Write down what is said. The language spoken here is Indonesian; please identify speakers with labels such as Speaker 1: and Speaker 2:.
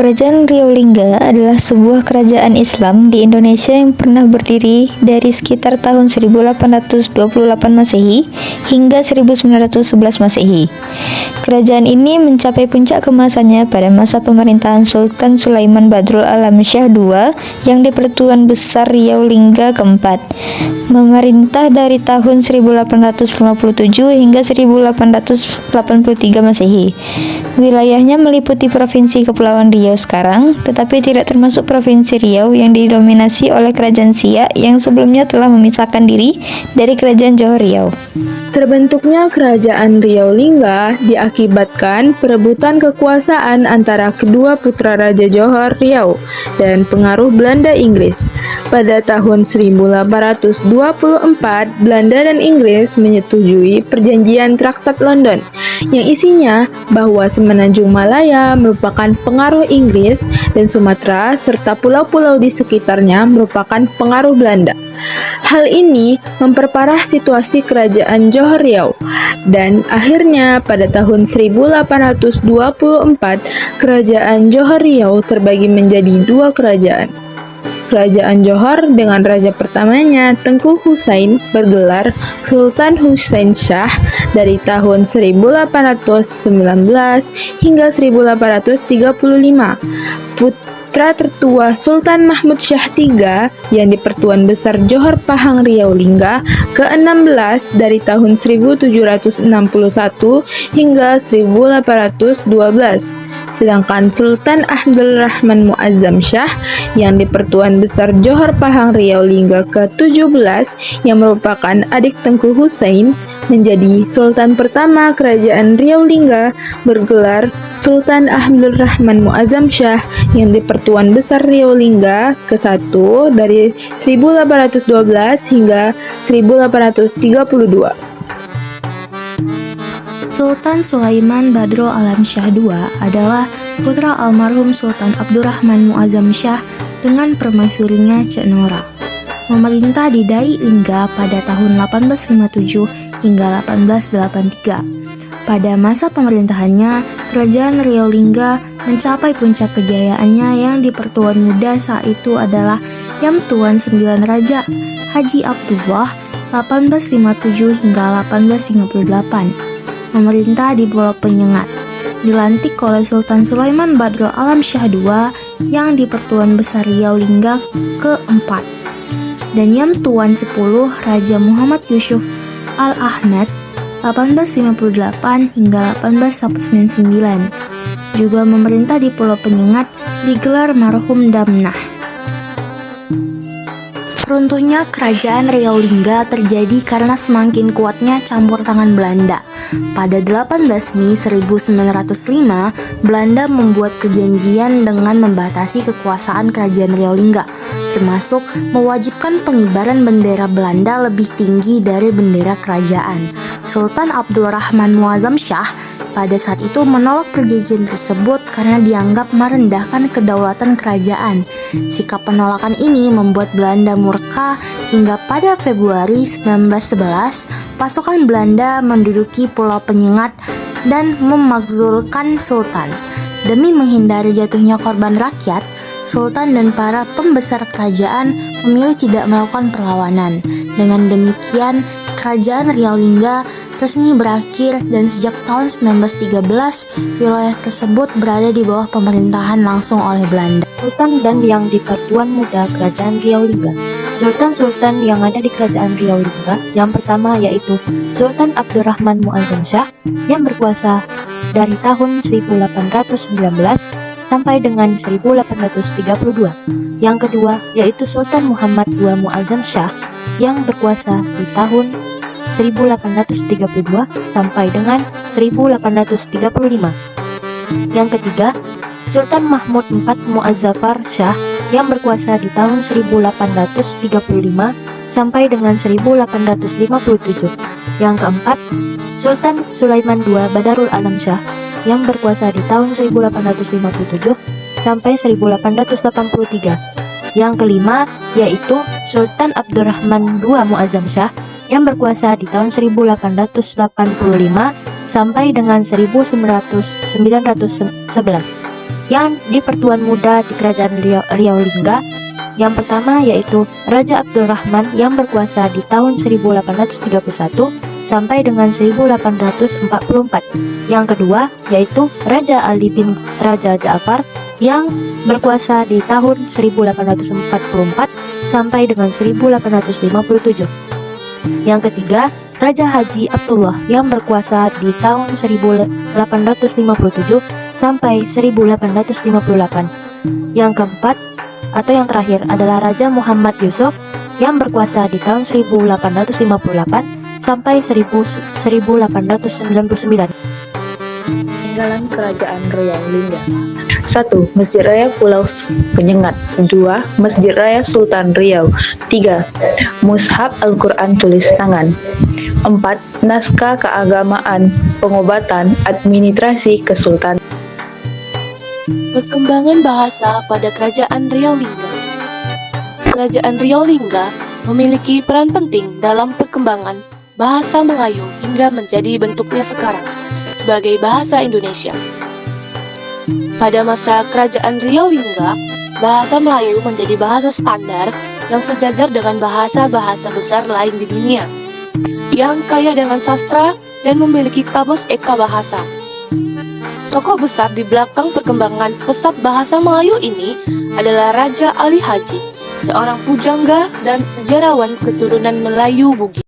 Speaker 1: Kerajaan Riau Lingga adalah sebuah kerajaan Islam di Indonesia yang pernah berdiri dari sekitar tahun 1828 Masehi hingga 1911 Masehi. Kerajaan ini mencapai puncak keemasannya pada masa pemerintahan Sultan Sulaiman Badrul Alam Syah II yang di-Pertuan Besar Riau Lingga keempat, memerintah dari tahun 1857 hingga 1883 Masehi. Wilayahnya meliputi Provinsi Kepulauan Riau sekarang, tetapi tidak termasuk Provinsi Riau yang didominasi oleh Kerajaan Siak yang sebelumnya telah memisahkan diri dari Kerajaan Johor Riau.
Speaker 2: Terbentuknya Kerajaan Riau Lingga diakibatkan perebutan kekuasaan antara kedua putra Raja Johor Riau dan pengaruh Belanda Inggris. Pada tahun 1824, Belanda dan Inggris menyetujui Perjanjian Traktat London yang isinya bahwa Semenanjung Malaya merupakan pengaruh Inggris dan Sumatera serta pulau-pulau di sekitarnya merupakan pengaruh Belanda. Hal ini memperparah situasi Kerajaan Johor Riau dan akhirnya pada tahun 1824 Kerajaan Johor Riau terbagi menjadi dua kerajaan. Kerajaan Johor dengan raja pertamanya Tengku Husain bergelar Sultan Husain Shah dari tahun 1819 hingga 1835. Putra tertua Sultan Mahmud Shah III yang di-Pertuan Besar Johor Pahang Riau Lingga ke-16 dari tahun 1761 hingga 1812. Sedangkan Sultan Abdul Rahman Muazzam Shah yang di-Pertuan Besar Johor Pahang Riau Lingga ke-17 yang merupakan adik Tengku Husain menjadi Sultan pertama Kerajaan Riau Lingga bergelar Sultan Abdul Rahman Muazzam Shah yang di-Pertuan Besar Riau Lingga ke-1 dari 1812 hingga 1832.
Speaker 3: Sultan Sulaiman Badrul Alam Syah II adalah putra almarhum Sultan Abdurrahman Muazzam Shah dengan permaisurinya Cek Nora. Memerintah di Dai Lingga pada tahun 1857 hingga 1883. Pada masa pemerintahannya, Kerajaan Riau Lingga mencapai puncak kejayaannya yang di-Pertuan Muda saat itu adalah Yam Tuan Sembilan Raja Haji Abdullah 1857 hingga 1858. Memerintah di Pulau Penyengat, dilantik oleh Sultan Sulaiman Badrul Alam Syah II yang di-Pertuan Besar Riau Lingga ke-4, dan Yam Tuan 10 Raja Muhammad Yusuf Al-Ahmad 1858 hingga 1899. Juga memerintah di Pulau Penyengat digelar marhum Damnah. Runtuhnya Kerajaan Riau Lingga terjadi karena semakin kuatnya campur tangan Belanda. Pada 18 Mei 1905, Belanda membuat perjanjian dengan membatasi kekuasaan Kerajaan Riau Lingga, termasuk mewajibkan pengibaran bendera Belanda lebih tinggi dari bendera kerajaan. Sultan Abdul Rahman Muazzam Shah pada saat itu menolak perjanjian tersebut karena dianggap merendahkan kedaulatan kerajaan. Sikap penolakan ini membuat Belanda murka hingga pada Februari 1911 pasukan Belanda menduduki Pulau Penyengat dan memakzulkan Sultan. Demi menghindari jatuhnya korban rakyat, Sultan dan para pembesar kerajaan memilih tidak melakukan perlawanan. Dengan demikian, Kerajaan Riau Lingga resmi berakhir dan sejak tahun 1913 wilayah tersebut berada di bawah pemerintahan langsung oleh Belanda.
Speaker 4: Sultan dan yang di-Pertuan Muda Kerajaan Riau Lingga. Sultan-sultan yang ada di Kerajaan Riau Lingga yang pertama yaitu Sultan Abdurrahman Muazzam Shah yang berkuasa dari tahun 1819 sampai dengan 1832. Yang kedua yaitu Sultan Muhammad II Muazzam Shah yang berkuasa di tahun 1832 sampai dengan 1835. Yang ketiga, Sultan Mahmud IV Muazzafar Shah yang berkuasa di tahun 1835 sampai dengan 1857. Yang keempat, Sultan Sulaiman II Badarul Alam Shah yang berkuasa di tahun 1857 sampai 1883. Yang kelima yaitu Sultan Abdurrahman II Muazzam Shah yang berkuasa di tahun 1885 sampai dengan 1911. Yang di Pertuan Muda di Kerajaan Riau Lingga, yang pertama yaitu Raja Abdurrahman yang berkuasa di tahun 1831 sampai dengan 1844. Yang kedua yaitu Raja Ali bin Raja Ja'far yang berkuasa di tahun 1844 sampai dengan 1857. Yang ketiga, Raja Haji Abdullah yang berkuasa di tahun 1857 sampai 1858. Yang keempat atau yang terakhir adalah Raja Muhammad Yusuf yang berkuasa di tahun 1858 sampai 1899.
Speaker 2: Peninggalan Kerajaan Riau Lingga. 1. Masjid Raya Pulau Penyengat. 2. Masjid Raya Sultan Riau. 3. Mushaf Al-Quran tulis tangan. 4. Naskah keagamaan, pengobatan, administrasi kesultanan.
Speaker 5: Perkembangan bahasa pada Kerajaan Riau Lingga. Kerajaan Riau Lingga memiliki peran penting dalam perkembangan bahasa Melayu hingga menjadi bentuknya sekarang sebagai bahasa Indonesia. Pada masa Kerajaan Riau Lingga, bahasa Melayu menjadi bahasa standar yang sejajar dengan bahasa-bahasa besar lain di dunia, yang kaya dengan sastra dan memiliki kamus eka bahasa. Tokoh besar di belakang perkembangan pesat bahasa Melayu ini adalah Raja Ali Haji, seorang pujangga dan sejarawan keturunan Melayu Bugis.